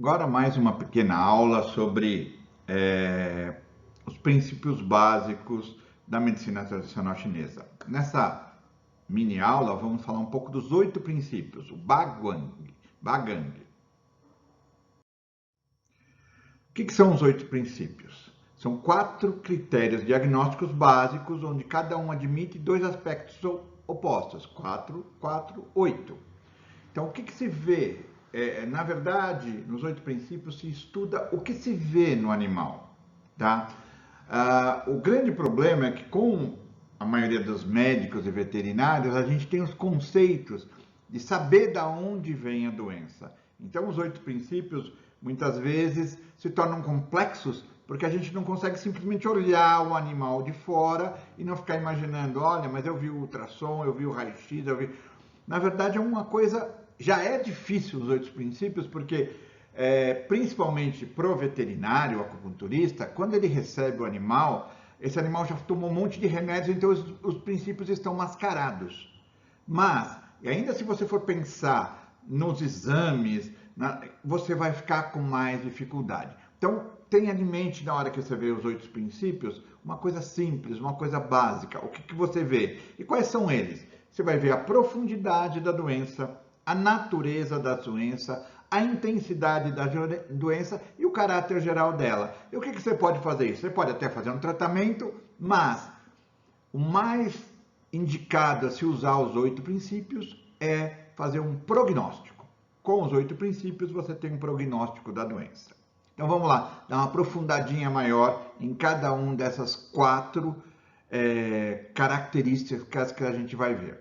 Agora mais uma pequena aula sobre os princípios básicos da medicina tradicional chinesa. Nessa mini aula vamos falar um pouco dos 8 princípios, o Bagang. O que são os 8 princípios? São 4 critérios diagnósticos básicos, onde cada um admite 2 aspectos opostos. 4, 4, 8. Então, o que se vê? Na verdade, nos 8 princípios se estuda o que se vê no animal. Tá? O grande problema é que com a maioria dos médicos e veterinários, a gente tem os conceitos de saber da onde vem a doença. Então, os 8 princípios, muitas vezes, se tornam complexos porque a gente não consegue simplesmente olhar o animal de fora e não ficar imaginando, olha, mas eu vi o ultrassom, eu vi o raio-x, eu vi... Na verdade, é uma coisa... Já é difícil os 8 princípios, porque principalmente pro veterinário, o acupunturista, quando ele recebe o animal, esse animal já tomou um monte de remédios, então os princípios estão mascarados. Mas, e ainda se você for pensar nos exames, você vai ficar com mais dificuldade. Então, tenha em mente na hora que você vê os 8 princípios, uma coisa simples, uma coisa básica. O que você vê? E quais são eles? Você vai ver a profundidade da doença, a natureza da doença, a intensidade da doença e o caráter geral dela. E o que você pode fazer isso? Você pode até fazer um tratamento, mas o mais indicado a se usar os 8 princípios é fazer um prognóstico. Com os 8 princípios você tem um prognóstico da doença. Então vamos lá, dar uma aprofundadinha maior em cada um dessas 4 características que a gente vai ver.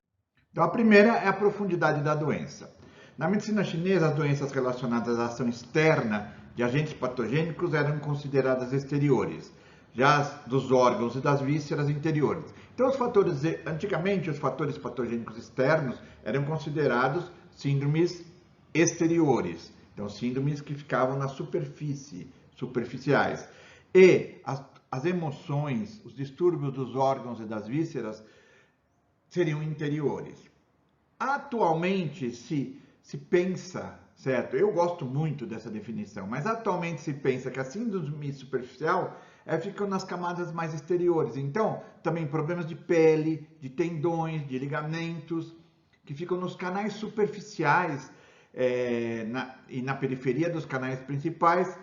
Então, a primeira é a profundidade da doença. Na medicina chinesa, as doenças relacionadas à ação externa de agentes patogênicos eram consideradas exteriores, já as dos órgãos e das vísceras interiores. Então, antigamente, os fatores patogênicos externos eram considerados síndromes exteriores, então síndromes que ficavam na superfície, superficiais. E as emoções, os distúrbios dos órgãos e das vísceras seriam interiores. Atualmente se pensa, certo? Eu gosto muito dessa definição, mas atualmente se pensa que a síndrome superficial fica nas camadas mais exteriores. Então, também problemas de pele, de tendões, de ligamentos, que ficam nos canais superficiais e na periferia dos canais principais,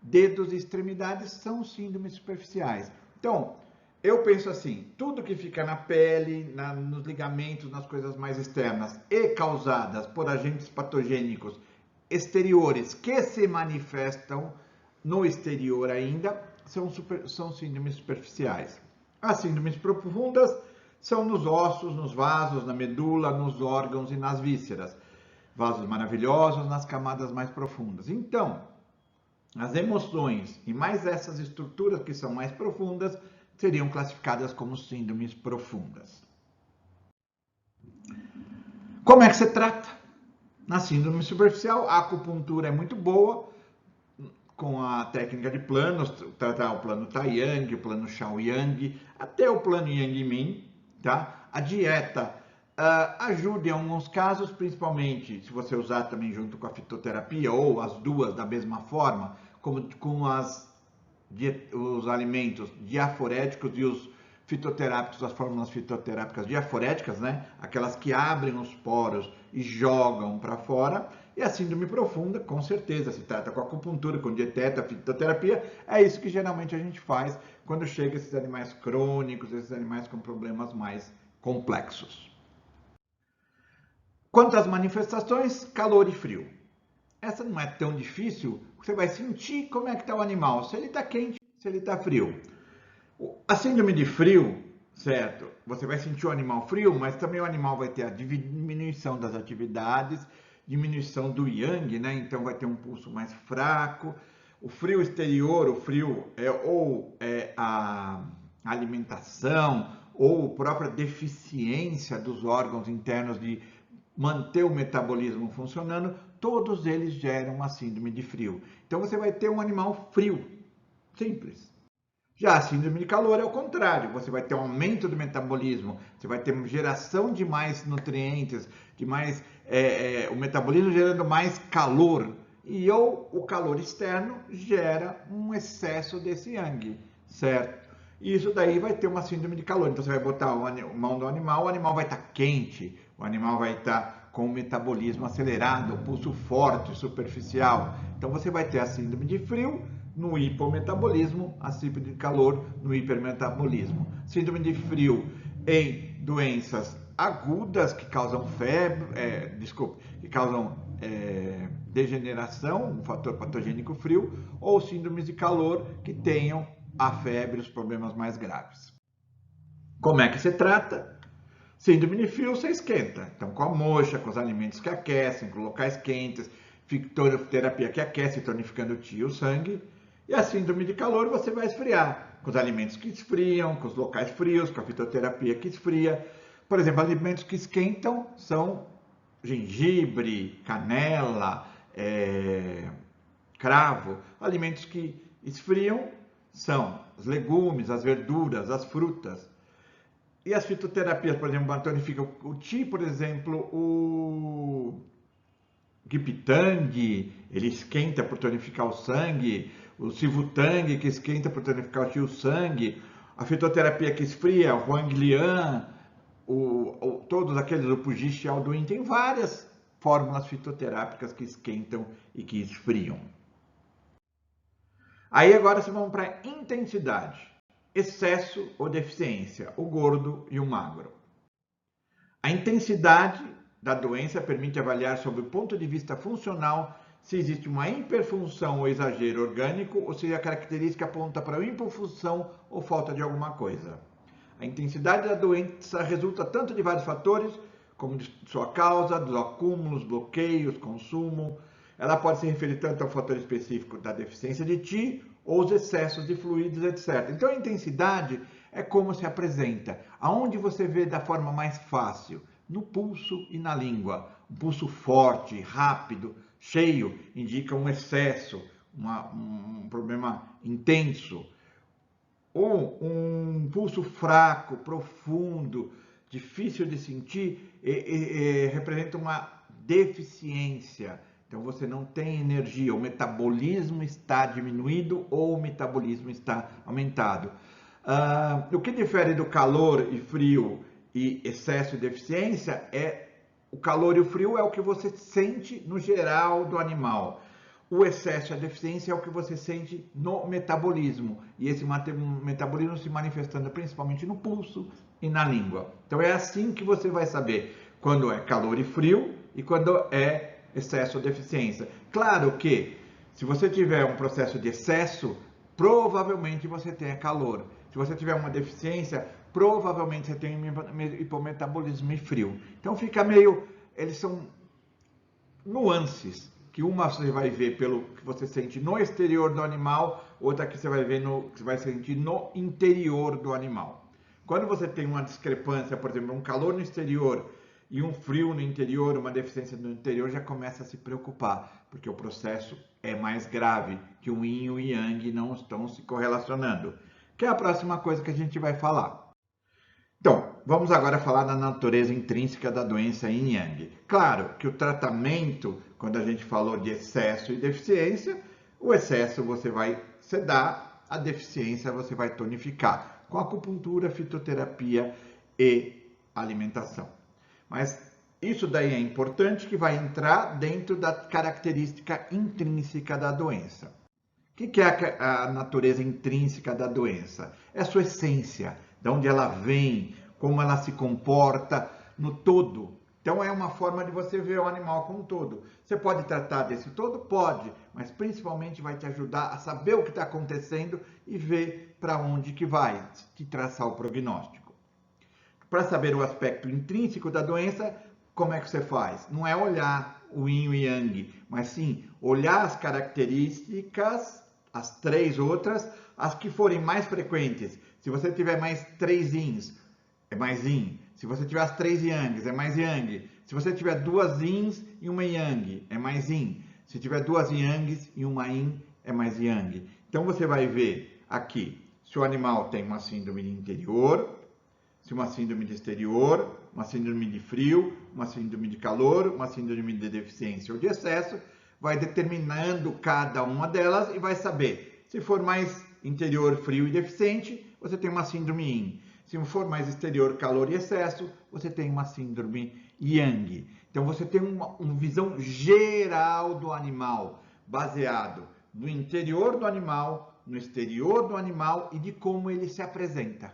dedos e extremidades são síndromes superficiais. Então, eu penso assim, tudo que fica na pele, nos ligamentos, nas coisas mais externas e causadas por agentes patogênicos exteriores que se manifestam no exterior ainda, são síndromes superficiais. As síndromes profundas são nos ossos, nos vasos, na medula, nos órgãos e nas vísceras. Vasos maravilhosos nas camadas mais profundas. Então, as emoções e mais essas estruturas que são mais profundas seriam classificadas como síndromes profundas. Como é que se trata? Na síndrome superficial, a acupuntura é muito boa, com a técnica de planos, tratar o plano Tai-Yang, o plano Shao-Yang, até o plano Yang-Min, tá? A dieta ajuda em alguns casos, principalmente se você usar também junto com a fitoterapia, ou as duas da mesma forma, como com os alimentos diaforéticos e os fitoterápicos, as fórmulas fitoterápicas diaforéticas, né? Aquelas que abrem os poros e jogam para fora. E a síndrome profunda, com certeza, se trata com acupuntura, com dieteta, fitoterapia. É isso que geralmente a gente faz quando chega esses animais crônicos, esses animais com problemas mais complexos. Quanto às manifestações, calor e frio. Essa não é tão difícil, você vai sentir como é que está o animal, se ele está quente, se ele está frio. A síndrome de frio, certo? Você vai sentir o animal frio, mas também o animal vai ter a diminuição das atividades, diminuição do yang, né? Então vai ter um pulso mais fraco. O frio exterior, o frio é a alimentação ou a própria deficiência dos órgãos internos de manter o metabolismo funcionando, todos eles geram uma síndrome de frio. Então você vai ter um animal frio, simples. Já a síndrome de calor é o contrário, você vai ter um aumento do metabolismo, você vai ter geração de mais nutrientes, de mais o metabolismo gerando mais calor e ou o calor externo gera um excesso desse yang, certo? E isso daí vai ter uma síndrome de calor. Então você vai botar a mão do animal, o animal vai estar quente, o animal vai estar com o metabolismo acelerado, o pulso forte, superficial. Então você vai ter a síndrome de frio no hipometabolismo, a síndrome de calor no hipermetabolismo. Síndrome de frio em doenças agudas que causam febre, que causam degeneração, um fator patogênico frio, ou síndromes de calor que tenham a febre, os problemas mais graves. Como é que se trata? Síndrome de frio, você esquenta. Então, com a moxa, com os alimentos que aquecem, com locais quentes, fitoterapia que aquece, tonificando o sangue. E a síndrome de calor, você vai esfriar, com os alimentos que esfriam, com os locais frios, com a fitoterapia que esfria. Por exemplo, alimentos que esquentam são gengibre, canela, cravo. Alimentos que esfriam são os legumes, as verduras, as frutas. E as fitoterapias, por exemplo, tonifica o qi, por exemplo, o Giptang, ele esquenta por tonificar o sangue, o Sivutang, que esquenta por tonificar o sangue, a fitoterapia que esfria, o Huang Lian, todos aqueles, o Pujish e Alduin, tem várias fórmulas fitoterápicas que esquentam e que esfriam. Aí agora vamos para a intensidade, excesso ou deficiência, o gordo e o magro. A intensidade da doença permite avaliar sob o ponto de vista funcional se existe uma hiperfunção ou exagero orgânico ou se a característica aponta para uma hipofunção ou falta de alguma coisa. A intensidade da doença resulta tanto de vários fatores, como de sua causa, dos acúmulos, bloqueios, consumo. Ela pode se referir tanto ao fator específico da deficiência de Qi ou os excessos de fluidos, etc. Então a intensidade é como se apresenta. Aonde você vê da forma mais fácil? No pulso e na língua. Um pulso forte, rápido, cheio, indica um excesso, um problema intenso. Ou um pulso fraco, profundo, difícil de sentir, representa uma deficiência. Então você não tem energia, o metabolismo está diminuído ou o metabolismo está aumentado. O que difere do calor e frio e excesso e deficiência é o calor e o frio é o que você sente no geral do animal. O excesso e a deficiência é o que você sente no metabolismo. E esse metabolismo se manifestando principalmente no pulso e na língua. Então é assim que você vai saber quando é calor e frio e quando é excesso ou deficiência. Claro que se você tiver um processo de excesso, provavelmente você tenha calor. Se você tiver uma deficiência, provavelmente você tem hipometabolismo e frio. Então fica meio, eles são nuances, que uma você vai ver pelo que você sente no exterior do animal, outra que você vai ver que você vai sentir no interior do animal. Quando você tem uma discrepância, por exemplo, um calor no exterior e um frio no interior, uma deficiência no interior, já começa a se preocupar, porque o processo é mais grave, que o yin e o yang não estão se correlacionando, que é a próxima coisa que a gente vai falar. Então, vamos agora falar da natureza intrínseca da doença yin yang. Claro que o tratamento, quando a gente falou de excesso e deficiência, o excesso você vai sedar, a deficiência você vai tonificar, com acupuntura, fitoterapia e alimentação. Mas isso daí é importante, que vai entrar dentro da característica intrínseca da doença. O que é a natureza intrínseca da doença? É a sua essência, de onde ela vem, como ela se comporta no todo. Então é uma forma de você ver o animal como um todo. Você pode tratar desse todo? Pode, mas principalmente vai te ajudar a saber o que está acontecendo e ver para onde que vai, te traçar o prognóstico. Para saber o aspecto intrínseco da doença, como é que você faz? Não é olhar o yin e o yang, mas sim olhar as características, as três outras, as que forem mais frequentes. Se você tiver mais 3 yins, é mais yin. Se você tiver as 3 yangs, é mais yang. Se você tiver 2 yins e uma yang, é mais yin. Se tiver 2 yangs e uma yin, é mais yang. Então você vai ver aqui se o animal tem uma síndrome de interior, se uma síndrome de exterior, uma síndrome de frio, uma síndrome de calor, uma síndrome de deficiência ou de excesso. vai determinando cada uma delas e vai saber. Se for mais interior frio e deficiente, você tem uma síndrome yin. Se for mais exterior calor e excesso, você tem uma síndrome yang. Então você tem uma visão geral do animal, baseado no interior do animal, no exterior do animal e de como ele se apresenta.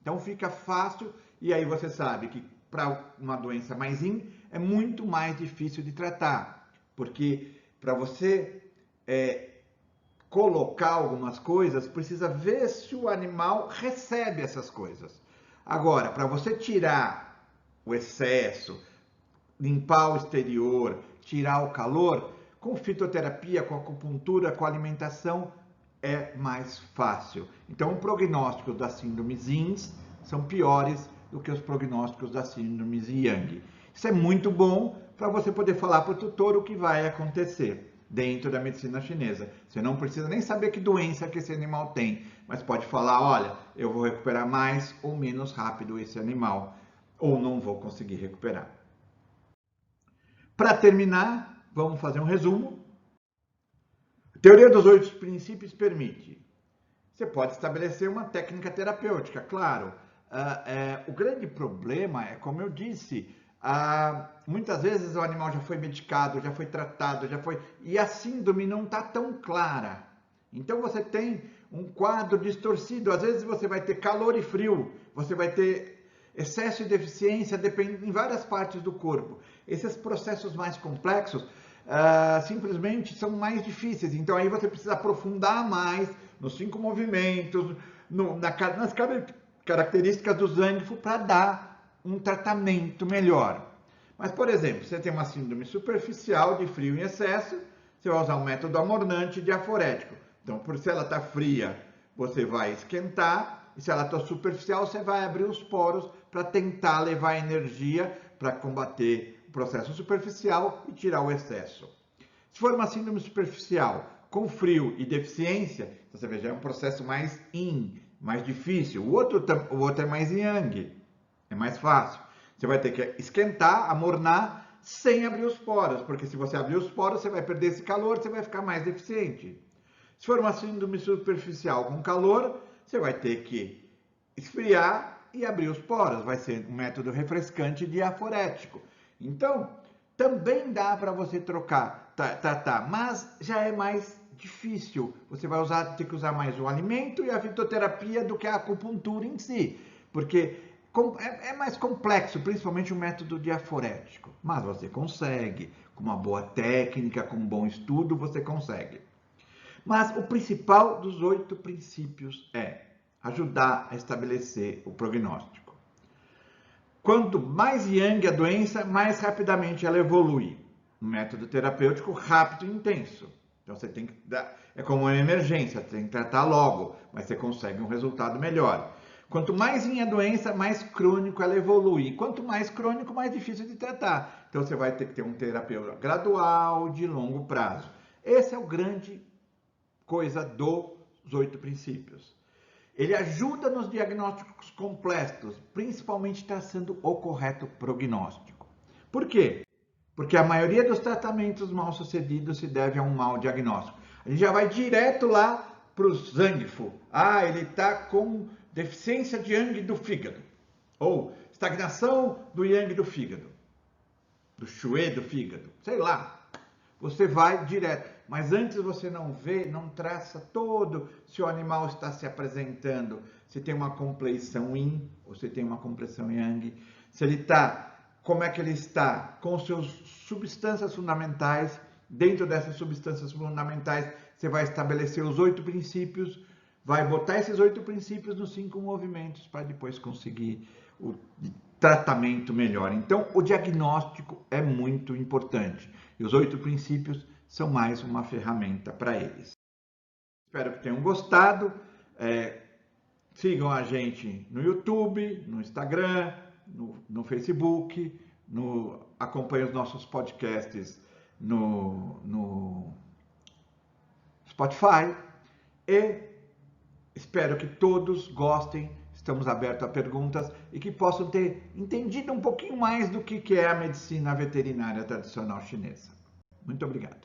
Então fica fácil e aí você sabe que para uma doença mais yin é muito mais difícil de tratar, porque para você colocar algumas coisas, precisa ver se o animal recebe essas coisas. Agora, para você tirar o excesso, limpar o exterior, tirar o calor, com fitoterapia, com acupuntura, com alimentação, é mais fácil. Então, o prognóstico das síndromes Yins são piores do que os prognósticos das síndromes Yang. Isso é muito bom para você poder falar para o tutor o que vai acontecer dentro da medicina chinesa. Você não precisa nem saber que doença que esse animal tem, mas pode falar, olha, eu vou recuperar mais ou menos rápido esse animal, ou não vou conseguir recuperar. Para terminar, vamos fazer um resumo. A teoria dos 8 princípios permite. Você pode estabelecer uma técnica terapêutica, claro. O grande problema é, como eu disse, muitas vezes o animal já foi medicado, já foi tratado, e a síndrome não está tão clara. Então você tem um quadro distorcido. Às vezes você vai ter calor e frio, você vai ter excesso e deficiência em várias partes do corpo. Esses processos mais complexos simplesmente são mais difíceis. Então aí você precisa aprofundar mais nos 5 movimentos, nas características do Zhang para dar um tratamento melhor. Mas, por exemplo, você tem uma síndrome superficial de frio em excesso, você vai usar um método amornante diaforético. Então, se ela está fria, você vai esquentar, e se ela está superficial, você vai abrir os poros para tentar levar energia para combater o processo superficial e tirar o excesso. Se for uma síndrome superficial com frio e deficiência, você vê, já é um processo mais yin, mais difícil. O outro é mais yang, é mais fácil. Você vai ter que esquentar, amornar, sem abrir os poros, porque se você abrir os poros, você vai perder esse calor, você vai ficar mais deficiente. Se for uma síndrome superficial com calor, você vai ter que esfriar e abrir os poros. Vai ser um método refrescante diaforético. Então, também dá para você tratar, mas já é mais difícil. Você vai ter que usar mais o alimento e a fitoterapia do que a acupuntura em si, porque é mais complexo, principalmente o método diaforético. Mas você consegue, com uma boa técnica, com um bom estudo, você consegue. Mas o principal dos 8 princípios é ajudar a estabelecer o prognóstico. Quanto mais yang a doença, mais rapidamente ela evolui. Um método terapêutico rápido e intenso. Então você tem que dar, é como uma emergência, você tem que tratar logo, mas você consegue um resultado melhor. Quanto mais yin a doença, mais crônico ela evolui. Quanto mais crônico, mais difícil de tratar. Então você vai ter que ter um terapeuta gradual, de longo prazo. Esse é o grande coisa dos 8 princípios. Ele ajuda nos diagnósticos complexos, principalmente traçando o correto prognóstico. Por quê? Porque a maioria dos tratamentos mal sucedidos se deve a um mau diagnóstico. A gente já vai direto lá para o Zhangfu. Ele está com deficiência de yang do fígado. Ou estagnação do yang do fígado. Do shui do fígado. Sei lá. Você vai direto. Mas antes você não vê, não traça todo se o animal está se apresentando, se tem uma compleição yin ou se tem uma compleição yang, se ele está, como é que ele está com suas substâncias fundamentais. Dentro dessas substâncias fundamentais, você vai estabelecer os 8 princípios, vai botar esses 8 princípios nos 5 movimentos para depois conseguir o tratamento melhor. Então, o diagnóstico é muito importante. E os 8 princípios são mais uma ferramenta para eles. Espero que tenham gostado. Sigam a gente no YouTube, no Instagram, no Facebook, acompanhem os nossos podcasts no Spotify. E espero que todos gostem. Estamos abertos a perguntas e que possam ter entendido um pouquinho mais do que é a medicina veterinária tradicional chinesa. Muito obrigado.